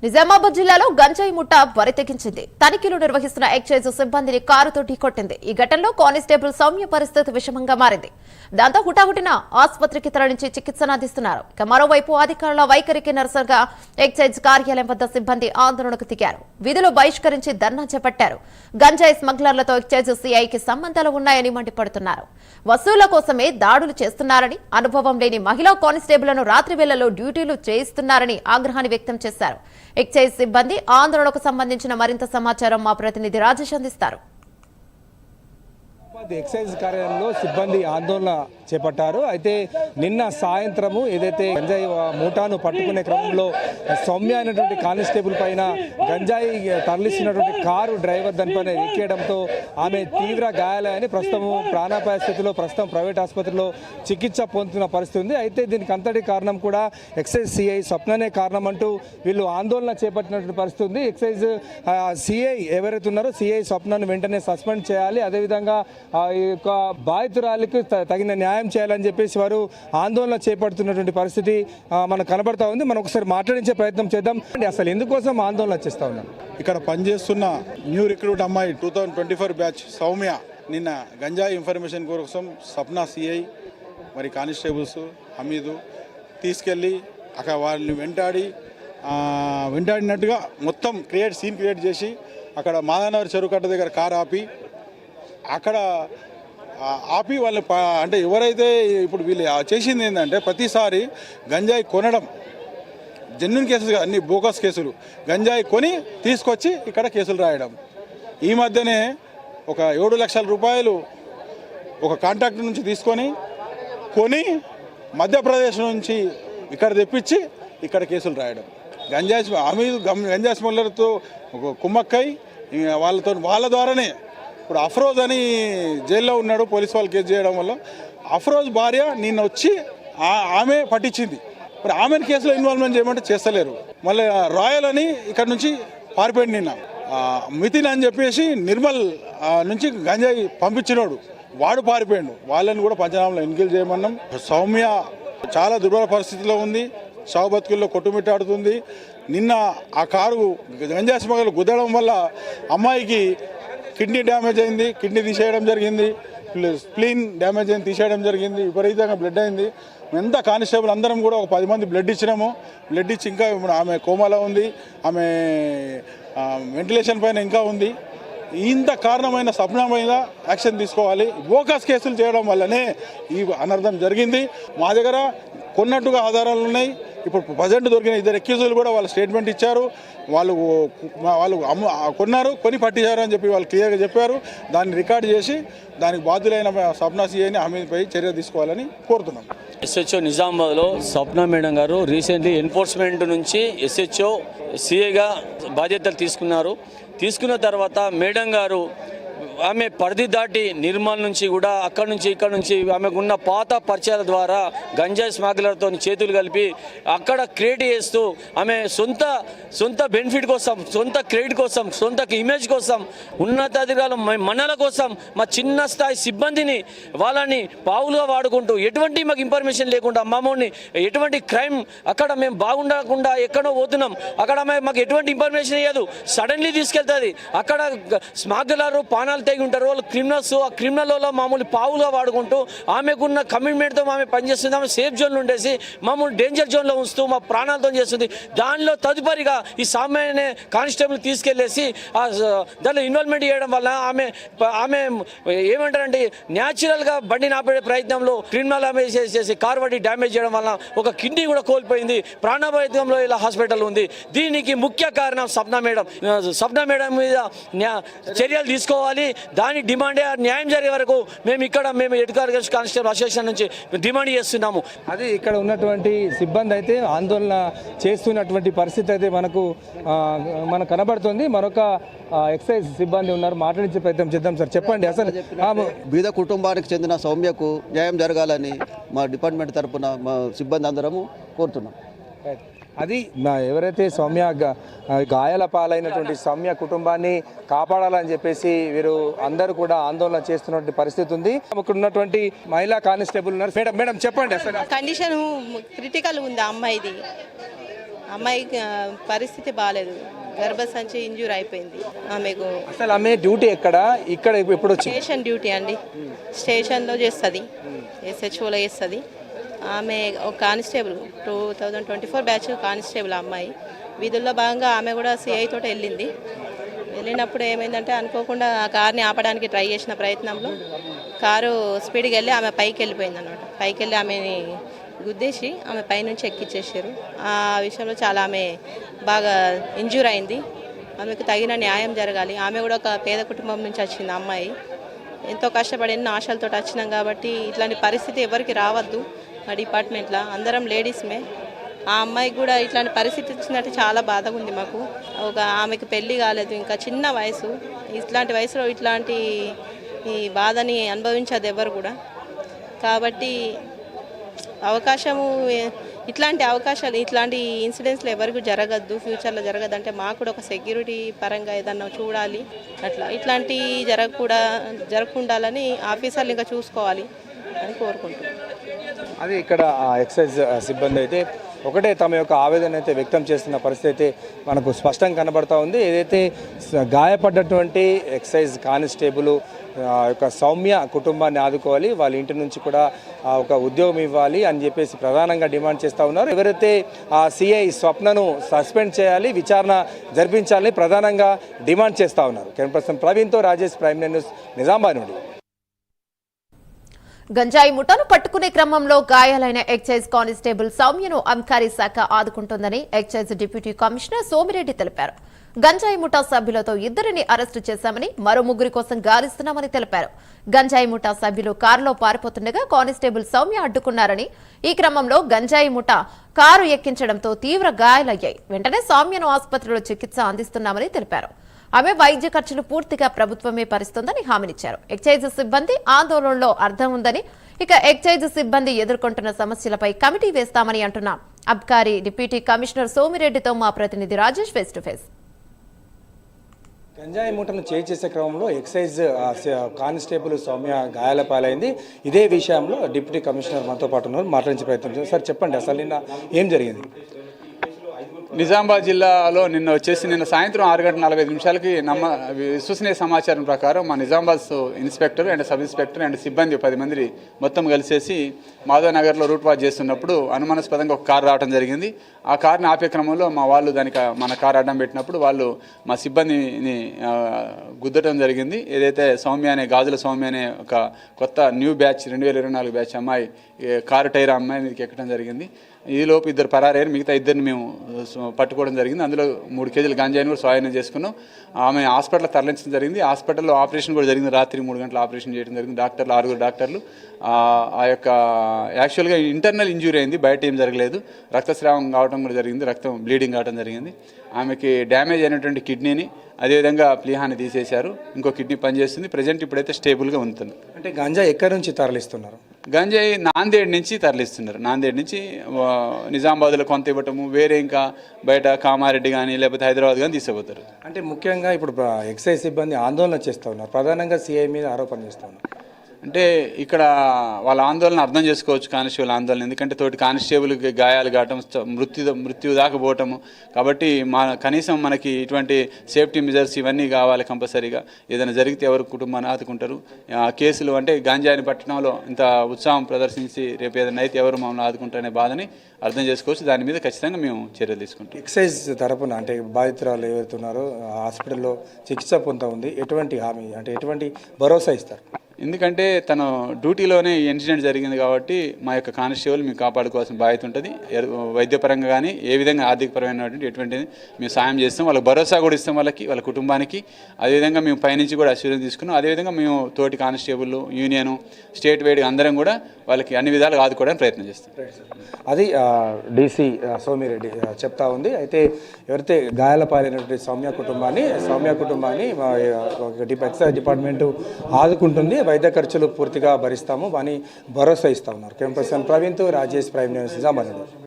నిజామాబాద్ జిల్లాలో గంజాయి ముఠ బరితెగించింది. తనిఖీలు నిర్వహిస్తున్న ఎక్సైజ్ సిబ్బందిని కారుతో ఢీకొట్టింది. ఈ ఘటనలో కానిస్టేబుల్ సౌమ్య పరిస్థితి విషమంగా మారింది. దాంతో హుటాహుటిన ఆసుపత్రికి తరలించి చికిత్సనందిస్తున్నారు. మరోవైపు అధికారుల వైఖరికి నిరసనగా ఎక్సైజ్ కార్యాలయం వద్ద సిబ్బంది ఆందోళనకు దిగారు. విధులు బహిష్కరించి ధర్నా చేపట్టారు. గంజాయి స్మగ్లర్లతో ఎక్సైజ్ సిఐకి సంబంధాలు ఉన్నాయని మండిపడుతున్నారు. వసూళ్ల కోసమే దాడులు చేస్తున్నారని, అనుభవం లేని మహిళా కానిస్టేబుళ్లను రాత్రి వేళల్లో డ్యూటీలు చేయిస్తున్నారని ఆగ్రహాన్ని వ్యక్తం చేశారు. ఎక్సైజ్ సిబ్బంది ఆందోళనకు సంబంధించిన మరింత సమాచారం మా ప్రతినిధి రాజేష్ అందిస్తారు. ఎక్సైజ్ కార్యాలయంలో సిబ్బంది ఆందోళన చేపట్టారు. అయితే నిన్న సాయంత్రము ఏదైతే గంజాయి మూటాను పట్టుకునే క్రమంలో సౌమ్య అయినటువంటి కానిస్టేబుల్ పైన గంజాయి తరలిస్తున్నటువంటి కారు డ్రైవర్ దానిపైన ఎక్కేయడంతో ఆమె తీవ్ర గాయాలని ప్రస్తుతం ప్రాణాపాయ స్థితిలో ప్రైవేట్ ఆసుపత్రిలో చికిత్స పొందుతున్న పరిస్థితి ఉంది. అయితే దీనికి అంతటి కారణం కూడా ఎక్సైజ్ సిఐ స్వప్ననే కారణం అంటూ వీళ్ళు ఆందోళన చేపట్టినటువంటి పరిస్థితి ఉంది. ఎక్సైజ్ సిఐ ఎవరైతే ఉన్నారో సిఐ స్వప్నను వెంటనే సస్పెండ్ చేయాలి, అదేవిధంగా ఈ యొక్క బాధితురాలికి తగిన న్యాయం చేయాలని చెప్పేసి వారు ఆందోళన చేపడుతున్నటువంటి పరిస్థితి మనకు కనబడతా ఉంది. మనం ఒకసారి మాట్లాడించే ప్రయత్నం చేద్దాం. అసలు ఎందుకోసం ఆందోళన చేస్తా ఉన్నాం? ఇక్కడ పనిచేస్తున్న న్యూ రిక్రూట్ అమ్మాయి 2024 బ్యాచ్ సౌమ్య నిన్న గంజాయి ఇన్ఫర్మేషన్ కోసం సప్నా సిఐ మరి కానిస్టేబుల్స్ హమీదు తీసుకెళ్ళి అక్కడ వాళ్ళని వెంటాడినట్టుగా మొత్తం సీన్ క్రియేట్ చేసి అక్కడ మాదానగర్ చెరువు కట్ట దగ్గర కారు ఆపి వాళ్ళు అంటే ఎవరైతే ఇప్పుడు వీళ్ళు చేసింది ఏంటంటే ప్రతిసారి గంజాయి కొనడం జెన్యున్ కేసులు, అన్ని బోకస్ కేసులు, గంజాయి కొని తీసుకొచ్చి ఇక్కడ కేసులు రాయడం. ఈ మధ్యనే ఒక 7 లక్షల రూపాయలు ఒక కాంట్రాక్టర్ నుంచి తీసుకొని మధ్యప్రదేశ్ నుంచి ఇక్కడ తెప్పించి ఇక్కడ కేసులు రాయడం. గంజాయి స్మగ్లర్తో కుమ్మక్కై వాళ్ళ ద్వారానే ఇప్పుడు అఫ్రోజ్ అని జైల్లో ఉన్నాడు. పోలీసు వాళ్ళు కేసు చేయడం వల్ల అఫ్రోజ్ భార్య నిన్న వచ్చి ఆమె పట్టించింది. మరి ఆమెను కేసులో ఇన్వాల్వ్మెంట్ చేయమంటే చేస్తలేరు. మళ్ళీ రాయల్ అని ఇక్కడ నుంచి పారిపోయింది. నిన్న మితిన్ అని చెప్పేసి నిర్మల్ నుంచి గంజాయి పంపించినోడు వాడు పారిపోయాడు. వాళ్ళని కూడా పంచనామాలో ఎన్నికలు చేయమన్నాం. సౌమ్య చాలా దుర్బల పరిస్థితిలో ఉంది, చావు బతుకుల్లో కొట్టుమిట్టాడుతుంది. నిన్న ఆ కారు గంజాయి స్మగ్లర్లు గుద్దడం వల్ల అమ్మాయికి కిడ్నీ డ్యామేజ్ అయింది, కిడ్నీ తీసేయడం జరిగింది, స్ప్లీన్ డ్యామేజ్ అయింది, తీసేయడం జరిగింది, విపరీతంగా బ్లడ్ అయింది. ఎంత కానిస్టేబుల్ అందరం కూడా ఒక 10 మంది బ్లడ్ ఇచ్చినాము. బ్లడ్ ఇచ్చి ఇంకా ఆమె కోమాలో ఉంది, ఆమె వెంటిలేషన్ పైన ఇంకా ఉంది. ఇంత కారణమైన సప్న మీద యాక్షన్ తీసుకోవాలి. బోకస్ కేసులు చేయడం వల్లనే ఈ అనర్థం జరిగింది. మా దగ్గర కొన్నట్టుగా ఆధారాలు ఉన్నాయి. ఇప్పుడు ప్రజెంట్ దొరికిన 2 అక్యూజులు కూడా వాళ్ళు స్టేట్మెంట్ ఇచ్చారు. వాళ్ళు కొని పట్టించారు అని చెప్పి వాళ్ళు క్లియర్గా చెప్పారు. దాన్ని రికార్డు చేసి దానికి బాధ్యులైన సప్నా సిఐని హామీపై చర్య తీసుకోవాలని కోరుతున్నాం. ఎస్హెచ్ఓ నిజామాబాద్లో స్వప్న మేడం గారు రీసెంట్లీ ఎన్ఫోర్స్మెంట్ నుంచి ఎస్హెచ్ఓ సిఐగా బాధ్యతలు తీసుకున్న తర్వాత మేడం గారు ఆమె పరిధి దాటి నిర్మల్ నుంచి కూడా ఇక్కడ నుంచి ఆమెకున్న పాత పరిచయాల ద్వారా గంజాయి స్మగ్లర్తో చేతులు కలిపి అక్కడ క్రియేట్ చేస్తూ ఆమె సొంత బెనిఫిట్ కోసం, సొంత క్రెడిట్ కోసం, సొంత ఇమేజ్ కోసం, ఉన్నతాధికారుల మన్నల కోసం మా చిన్న స్థాయి సిబ్బందిని వాళ్ళని పావులుగా వాడుకుంటూ ఎటువంటి మాకు ఇన్ఫర్మేషన్ లేకుండా మమ్మల్ని ఎటువంటి క్రైమ్ అక్కడ మేము బాగుండకుండా ఎక్కడో పోతున్నాం, అక్కడ మాకు ఎటువంటి ఇన్ఫర్మేషన్ ఇవ్వదు, సడన్లీ తీసుకెళ్తుంది. అక్కడ స్మగ్లర్ పానాలు తెగి ఉంటారు, వాళ్ళు క్రిమినల్స్. ఆ క్రిమినల్ వల్ల మామూలు పావులుగా వాడుకుంటూ ఆమెకున్న కమిట్మెంట్తో ఆమె పనిచేస్తుంది. ఆమె సేఫ్ జోన్లో ఉండేసి మమ్మల్ని డేంజర్ జోన్లో ఉంచుతూ మా ప్రాణాలతో చేస్తుంది. దానిలో తదుపరిగా ఈ సామాన్య కానిస్టేబుల్ తీసుకెళ్లేసి దానిలో ఇన్వాల్వ్మెంట్ చేయడం వల్ల ఆమె ఏమంటారంటే న్యాచురల్గా బండి నాపే ప్రయత్నంలో క్రిమినల్ ఆమె చేసి కారు పట్టి డ్యామేజ్ చేయడం వల్ల ఒక కిడ్నీ కూడా కోల్పోయింది. ప్రాణాపాయంలో ఇలా హాస్పిటల్ ఉంది. దీనికి ముఖ్య కారణం సప్నా మేడం మీద చర్యలు తీసుకోవాలి. దాని డిమాండే న్యాయం జరిగే వరకు మేము ఎడ్యుకేషన్ కానిస్టేబుల్ అసోసియేషన్ నుంచి డిమాండ్ చేస్తున్నాము. అది ఇక్కడ ఉన్నటువంటి సిబ్బంది అయితే ఆందోళన చేస్తున్నటువంటి పరిస్థితి అయితే మనకు కనబడుతుంది. మరొక ఎక్సైజ్ సిబ్బంది ఉన్నారు, మాట్లాడించే ప్రయత్నం చేద్దాం. సార్ చెప్పండి, అసలు బీద కుటుంబానికి చెందిన సౌమ్యకు న్యాయం జరగాలని మా డిపార్ట్మెంట్ తరఫున మా సిబ్బంది అందరము కోరుతున్నాం. అది ఎవరైతే సౌమ్య గాయాల పాలైనటువంటి సౌమ్య కుటుంబాన్ని కాపాడాలని చెప్పేసి వీరు అందరూ కూడా ఆందోళన చేస్తున్నటువంటి పరిస్థితి ఉంది. ఇక్కడ ఉన్నటువంటి మహిళా కానిస్టేబుల్ ఉన్నారు. మేడం చెప్పండి, అసలు కండిషన్ క్రిటికల్ ఉంది అమ్మాయిది. అమ్మాయి పరిస్థితి బాగాలేదు, గర్భసంచి ఇంజ్యూర్ అయిపోయింది ఆమెకు. అసలు ఆమె డ్యూటీ ఇక్కడ ఎప్పుడు వచ్చింది? స్టేషన్ డ్యూటీ అండి, స్టేషన్లో చేస్తుంది, SHOలో చేస్తుంది. ఆమె ఒక కానిస్టేబుల్ 2024 బ్యాచ్ కానిస్టేబుల్ అమ్మాయి. విధుల్లో భాగంగా ఆమె కూడా CI తోటి వెళ్ళినప్పుడు ఏమైందంటే అనుకోకుండా ఆ కార్ని ఆపడానికి ట్రై చేసిన ప్రయత్నంలో కారు స్పీడ్కి వెళ్ళి ఆమె పైకి వెళ్ళిపోయింది అనమాట. పైకి వెళ్ళి ఆమెని గుద్దేసి ఆమె పైనుంచి ఎక్కిచ్చేసారు. ఆ విషయంలో చాలా ఆమె బాగా ఇంజ్యూర్ అయింది. ఆమెకు తగిన న్యాయం జరగాలి. ఆమె కూడా ఒక పేద కుటుంబం నుంచి వచ్చింది అమ్మాయి. ఎంతో కష్టపడి ఎన్నో ఆశలతో వచ్చినాం కాబట్టి ఇట్లాంటి పరిస్థితి ఎవరికి రావద్దు. మా డిపార్ట్మెంట్లో అందరం లేడీస్మే. ఆ అమ్మాయికి కూడా ఇట్లాంటి పరిస్థితి వచ్చినట్టు చాలా బాధగా ఉంది మాకు. ఆమెకు పెళ్ళి కాలేదు, ఇంకా చిన్న వయసు. ఇట్లాంటి వయసులో ఇట్లాంటి ఈ బాధని అనుభవించదు ఎవరు కూడా. కాబట్టి ఇట్లాంటి అవకాశాలు ఇట్లాంటి ఇన్సిడెంట్స్లో ఎవరికి జరగద్దు, ఫ్యూచర్లో జరగద్దంటే మాకు కూడా ఒక సెక్యూరిటీ పరంగా ఏదన్నా చూడాలి. ఇట్లాంటి జరగకుండాలని ఆఫీసర్లు ఇంకా చూసుకోవాలి అని కోరుకుంటున్నాం. అది ఇక్కడ ఎక్సైజ్ సిబ్బంది అయితే ఒకటే తమ యొక్క ఆవేదన అయితే వ్యక్తం చేస్తున్న పరిస్థితి అయితే మనకు స్పష్టంగా కనబడతా ఉంది. ఏదైతే గాయపడ్డటువంటి ఎక్సైజ్ కానిస్టేబుల్ యొక్క సౌమ్య కుటుంబాన్ని ఆదుకోవాలి, వాళ్ళ ఇంటి నుంచి కూడా ఒక ఉద్యోగం ఇవ్వాలి అని చెప్పేసి ప్రధానంగా డిమాండ్ చేస్తూ ఉన్నారు. ఎవరైతే ఆ CI స్వప్నను సస్పెండ్ చేయాలి, విచారణ జరిపించాలని ప్రధానంగా డిమాండ్ చేస్తూ ఉన్నారు. కెమెరా ప్రవీణ్తో రాజేష్, ప్రైమ్ న్యూస్, నిజామాబాద్ నుండి. గంజాయి ముఠాను పట్టుకునే క్రమంలో గాయాలైన ఎక్సైజ్ కానిస్టేబుల్ సౌమ్యను అబ్కారీ శాఖ ఆదుకుంటోందని ఎక్సైజ్ డిప్యూటీ కమిషనర్ సోమిరెడ్డి తెలిపారు. గంజాయి ముఠా సభ్యులతో 2 అరెస్టు చేశామని, మరో 3 కోసం గాలిస్తున్నామని తెలిపారు. గంజాయి ముఠా సభ్యులు కారులో పారిపోతుండగా కానిస్టేబుల్ సౌమ్య అడ్డుకున్నారని, ఈ క్రమంలో గంజాయి ముఠా కారు ఎక్కించడంతో తీవ్ర గాయాలయ్యాయి. వెంటనే సౌమ్యను ఆసుపత్రిలో చికిత్స అందిస్తున్నామని తెలిపారు. ఆమె వైద్య ఖర్చులు పూర్తిగా ప్రభుత్వమే భరిస్తోందని హామీనిచ్చారు. ఎక్సైజ్ సిబ్బంది ఆందోళనలో అర్థం ఉందని, ఇక ఎక్సైజ్ సిబ్బంది ఎదుర్కొంటున్న సమస్యలపై కమిటీ వేస్తామని అంటున్న అబ్కారీ డిప్యూటీ కమిషనర్ సోమిరెడ్డితో మా ప్రతినిధి రాజేష్ ఫేస్ టు ఫేస్. గంజాయి మూటను చేసే క్రమంలో ఎక్సైజ్ కానిస్టేబుల్ సౌమ్య గాయాల పాలైంది. ఇదే విషయంలో డిప్యూటీ కమిషనర్ మనతో పాటు ఉన్నారు, మాట్లాడించే ప్రయత్నం చేస్తారు. సార్ చెప్పండి, అసలు నిన్న ఏం జరిగింది? నిజామాబాద్ జిల్లాలో నిన్న సాయంత్రం 6:45 విశ్వసనీయ సమాచారం ప్రకారం మా Nizamabad inspector and sub inspector and సిబ్బంది 10 మంది మొత్తం కలిసేసి మాధవ్ నగర్లో రూట్ వాచ్ చేస్తున్నప్పుడు అనుమానాస్పదంగా ఒక కారు రావడం జరిగింది. ఆ కారుని ఆపే క్రమంలో మా వాళ్ళు మన కారు అడ్డం పెట్టినప్పుడు వాళ్ళు మా సిబ్బందిని గుద్దటం జరిగింది. ఏదైతే గాజుల సౌమ్య అనే ఒక కొత్త న్యూ బ్యాచ్ 2024 బ్యాచ్ అమ్మాయి కారు టైర్ అమ్మాయి మీదకి ఎక్కడం జరిగింది. ఈలోపు 2 పరారయ్యారు. మిగతా 2ని మేము పట్టుకోవడం జరిగింది. అందులో 3 కేజీల గంజాయిని కూడా స్వాధీనం చేసుకున్నాం. ఆమె హాస్పిటల్ తరలించడం జరిగింది. హాస్పిటల్లో ఆపరేషన్ కూడా జరిగింది. రాత్రి 3 గంటల ఆపరేషన్ చేయడం జరిగింది. 6 డాక్టర్లు ఆ యొక్క యాక్చువల్గా ఇంటర్నల్ ఇంజ్యూరీ అయింది, బయట ఏం జరగలేదు. రక్తస్రావం కావడం కూడా జరిగింది, రక్తం బ్లీడింగ్ కావడం జరిగింది. ఆమెకి డ్యామేజ్ అయినటువంటి కిడ్నీని అదేవిధంగా ప్లీహాన్ని తీసేశారు. ఇంకో కిడ్నీ పనిచేస్తుంది. ప్రజెంట్ ఇప్పుడైతే స్టేబుల్గా ఉంటుంది. అంటే గంజాయి ఎక్కడి నుంచి తరలిస్తున్నారు? గంజాయి నాందేడ్ నుంచి తరలిస్తున్నారు. నాందేడ్ నుంచి నిజామాబాద్లో కొంత ఇవ్వటము, వేరే ఇంకా బయట కామారెడ్డి కానీ లేకపోతే హైదరాబాద్ కానీ తీసుకుపోతారు. అంటే ముఖ్యంగా ఇప్పుడు ఎక్సైజ్ సిబ్బంది ఆందోళన చేస్తూ ఉన్నారు, ప్రధానంగా CI మీద ఆరోపణ చేస్తూ ఉన్నారు. అంటే ఇక్కడ వాళ్ళ ఆందోళన అర్థం చేసుకోవచ్చు, కానిస్టేబుల్ ఆందోళన. ఎందుకంటే తోటి కానిస్టేబుల్కి గాయాలు కావటం, మృత్యు దాకా పోవటము. కాబట్టి కనీసం మనకి ఇటువంటి సేఫ్టీ మెజర్స్ ఇవన్నీ కావాలి కంపల్సరీగా. ఏదైనా జరిగితే ఎవరు కుటుంబాన్ని ఆదుకుంటారు. కేసులు అంటే గంజాయిని పట్టడంలో ఇంత ఉత్సాహం ప్రదర్శించి రేపు ఏదైనా అయితే ఎవరు మమ్మల్ని ఆదుకుంటారనే బాధని అర్థం చేసుకోవచ్చు. దాని మీద ఖచ్చితంగా మేము చర్యలు తీసుకుంటాం. ఎక్సైజ్ తరపున అంటే బాధితురాలు ఎవరుతున్నారో హాస్పిటల్లో చికిత్స పొందుతూ ఉంది, ఎటువంటి హామీ అంటే ఎటువంటి భరోసా ఇస్తారు? ఎందుకంటే తను డ్యూటీలోనే ఈ ఇన్సిడెంట్ జరిగింది కాబట్టి మా యొక్క కానిస్టేబుల్ మేము కాపాడుకోవాల్సిన బాధ్యత ఉంటుంది. వైద్యపరంగా కానీ ఏ విధంగా ఆర్థికపరమైనటువంటి ఎటువంటిది మేము సాయం చేస్తాం. వాళ్ళకి భరోసా కూడా ఇస్తాం, వాళ్ళ కుటుంబానికి. అదేవిధంగా మేము పైనుంచి కూడా అష్యూరెన్స్ తీసుకున్నాం. అదేవిధంగా మేము తోటి కానిస్టేబుల్ యూనియన్ స్టేట్ వైడ్ అందరం కూడా వాళ్ళకి అన్ని విధాలుగా ఆదుకోవడానికి ప్రయత్నం చేస్తాం. అది DC సోమిరెడ్డి చెప్తా ఉంది. అయితే ఎవరైతే గాయాల పాలైనటువంటి సౌమ్య కుటుంబాన్ని ఎక్సైజ్ డిపార్ట్మెంటు ఆదుకుంటుంది, వైద్య ఖర్చులు పూర్తిగా భరిస్తాము అని భరోసా ఇస్తా ఉన్నారు. కెమెరా పర్సన్ ప్రవీణ్తో రాజేష్, ప్రైమ్ న్యూస్, నిజామాబాద్.